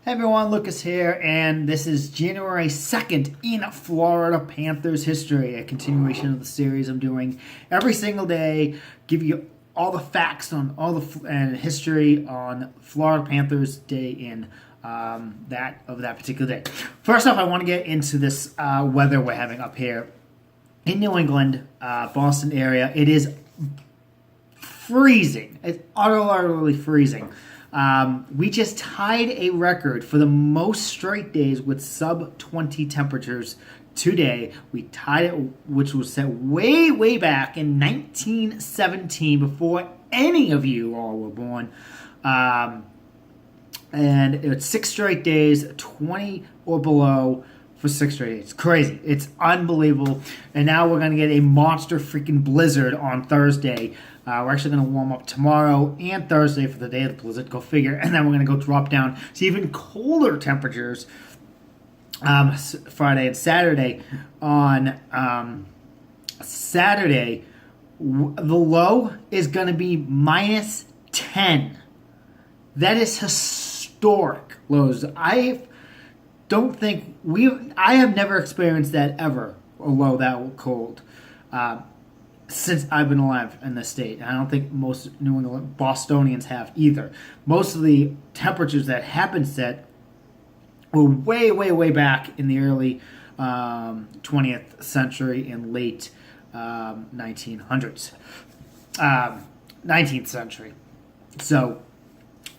Hey everyone, Lucas here, and this is January 2nd in Florida Panthers history, a continuation of the series I'm doing every single day, give you all the facts on all the and history on Florida Panthers day in that particular day. First off, I want to get into this weather we're having up here in New England, Boston area. It is freezing. It's utterly freezing. We just tied a record for the most straight days with sub-20 temperatures today. We tied it, which was set way back in 1917, before any of you all were born. And it's 6 straight days, 20 or below for 6 straight days. Crazy. It's unbelievable. And now we're going to get a monster freaking blizzard on Thursday. We're actually going to warm up tomorrow and Thursday for the day of the blizzard. Go figure. And then we're going to go drop down to even colder temperatures Friday and Saturday. On Saturday, the low is going to be minus 10. That is historic lows. I have never experienced that ever, a low that cold. Since I've been alive in this state. And I don't think most New England Bostonians have either. Most of the temperatures that have been set were way back in the early 20th century and late 1900s. 19th century. So,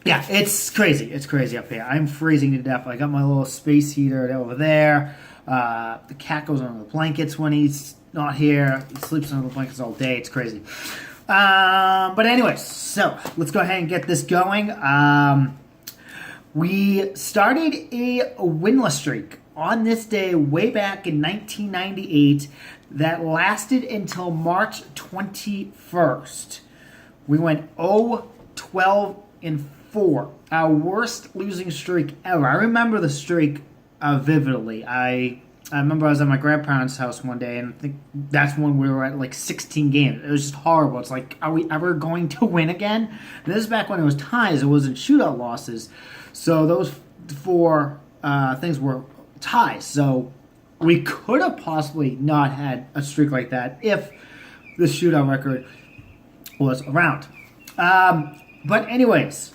yeah, it's crazy. It's crazy up here. I'm freezing to death. I got my little space heater over there. The cat goes under the blankets when he's not here. He sleeps under the blankets all day. It's crazy. But anyways, so let's go ahead and get this going. We started a winless streak on this day way back in 1998 that lasted until March 21st. We went 0-12-4. Our worst losing streak ever. I remember the streak vividly. I remember I was at my grandparents' house one day, and I think that's when we were at like 16 games. It was just horrible. It's like, are we ever going to win again? And this is back when it was ties. It wasn't shootout losses. So those 4 things were ties. So we could have possibly not had a streak like that if the shootout record was around. But anyways,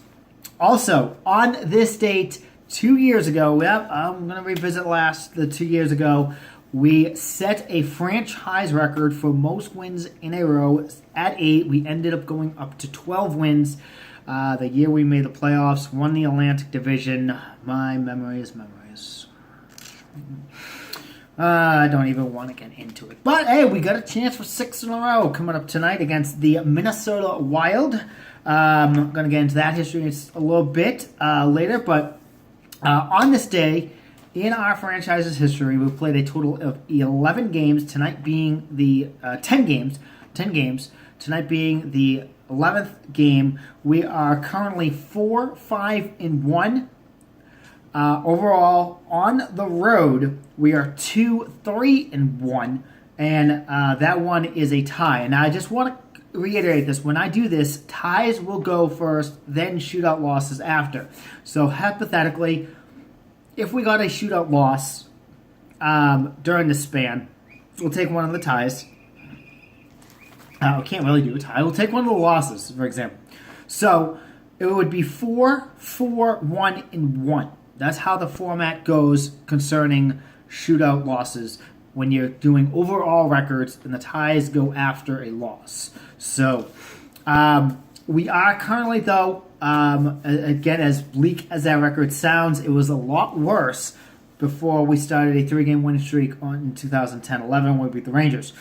also on this date, 2 years ago, I'm going to revisit the 2 years ago, we set a franchise record for most wins in a row at 8. We ended up going up to 12 wins. The year we made the playoffs, won the Atlantic Division. My memories. I don't even want to get into it. But, hey, we got a chance for 6 in a row coming up tonight against the Minnesota Wild. I'm going to get into that history a little bit later, but on this day, in our franchise's history, we've played a total of 11 games, tonight being the 10 games, tonight being the 11th game. We are currently 4-5-1. Overall, on the road, we are 2-3-1, and that one is a tie. And I just want to reiterate this. When I do this, ties will go first, then shootout losses after. So hypothetically, if we got a shootout loss during the span, we'll take one of the ties. We can't really do a tie. We'll take one of the losses, for example. So it would be 4-4-1-1. That's how the format goes concerning shootout losses when you're doing overall records and the ties go after a loss. So we are currently, though, again, as bleak as that record sounds, it was a lot worse before we started a 3-game winning streak in 2010-11 when we beat the Rangers.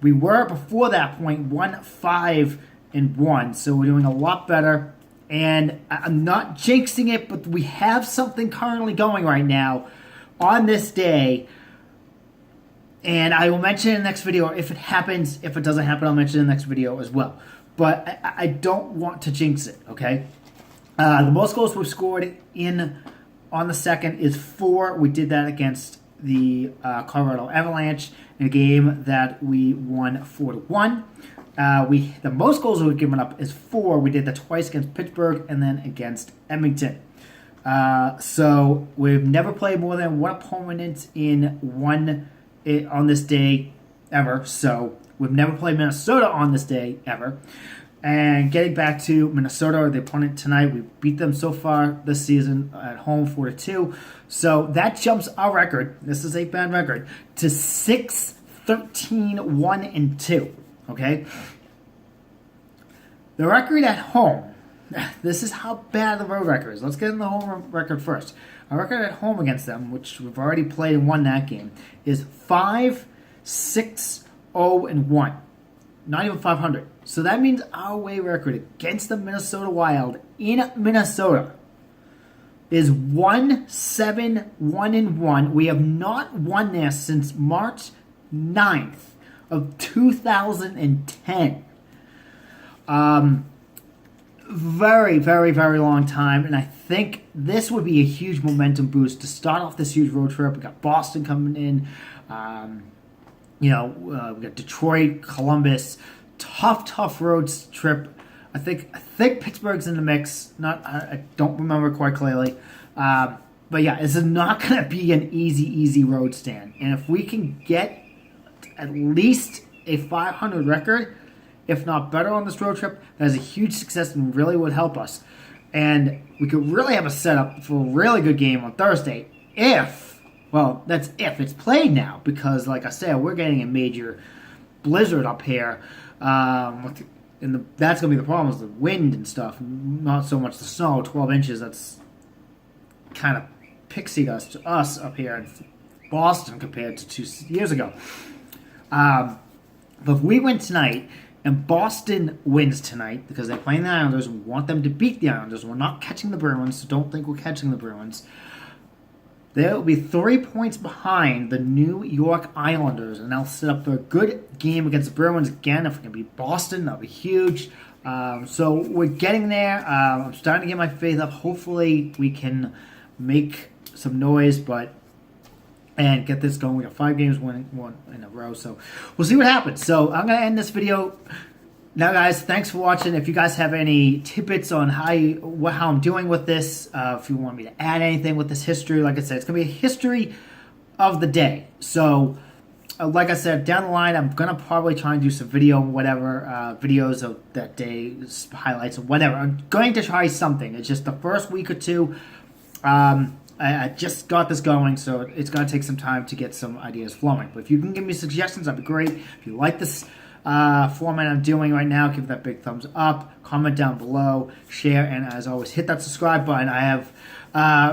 We were, before that point, 1-5-1, so we're doing a lot better. And I'm not jinxing it, but we have something currently going right now on this day. And I will mention in the next video if it happens. If it doesn't happen, I'll mention in the next video as well. But I don't want to jinx it, okay? The most goals we've scored on the second is 4. We did that against the Colorado Avalanche in a game that we won 4-1. The most goals we've given up is 4. We did that twice against Pittsburgh and then against Edmonton. So we've never played more than one opponent on this day ever. So we've never played Minnesota on this day ever. And getting back to Minnesota, the opponent tonight, we beat them so far this season at home 4-2. So that jumps our record. This is a bad record to 6-13-1-2. Okay, the record at home. This is how bad the road record is. Let's get in the home record first. Our record at home against them, which we've already played and won that game, is 5-6-0-1. Not even 500. So that means our away record against the Minnesota Wild in Minnesota is 1-7-1-1. We have not won there since March 9th of 2010. Very, very, very long time, and I think this would be a huge momentum boost to start off this huge road trip. We got Boston coming in, we got Detroit, Columbus, tough road trip. I think Pittsburgh's in the mix. I don't remember quite clearly, but yeah, this is not going to be an easy road stand. And if we can get at least a 500 record, if not better on this road trip, that is a huge success and really would help us. And we could really have a setup for a really good game on Thursday that's if it's played now, because like I said, we're getting a major blizzard up here. That's going to be the problem, is the wind and stuff, not so much the snow. 12 inches, that's kind of pixie dust to us up here in Boston compared to 2 years ago. But if we win tonight, and Boston wins tonight, because they're playing the Islanders, we want them to beat the Islanders. We're not catching the Bruins, so don't think we're catching the Bruins. They'll be 3 points behind the New York Islanders, and they'll set up a good game against the Bruins again. If we can beat Boston, that'll be huge. So we're getting there. I'm starting to get my faith up. Hopefully we can make some noise, and get this going. We got 5 games, one in a row, so we'll see what happens. So I'm going to end this video now, guys. Thanks for watching. If you guys have any tidbits on how I'm doing with this, if you want me to add anything with this history, like I said, it's going to be a history of the day. So like I said, down the line, I'm going to probably try and do some videos of that day, highlights or whatever. I'm going to try something. It's just the first week or two. I just got this going, so it's going to take some time to get some ideas flowing. But if you can give me suggestions, that'd be great. If you like this format I'm doing right now, give that big thumbs up, comment down below, share, and as always, hit that subscribe button. I have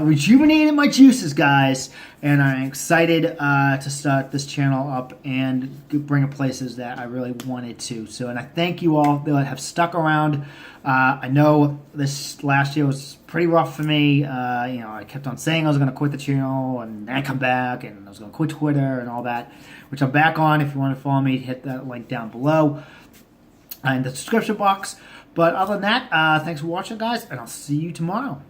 rejuvenated my juices, guys, and I'm excited to start this channel up and bring it places that I really wanted to. So, and I thank you all that have stuck around. I know this last year was pretty rough for me. I kept on saying I was going to quit the channel, and then I come back, and I was going to quit Twitter and all that, which I'm back on. If you want to follow me, hit that link down below in the description box. But other than that, thanks for watching, guys, and I'll see you tomorrow.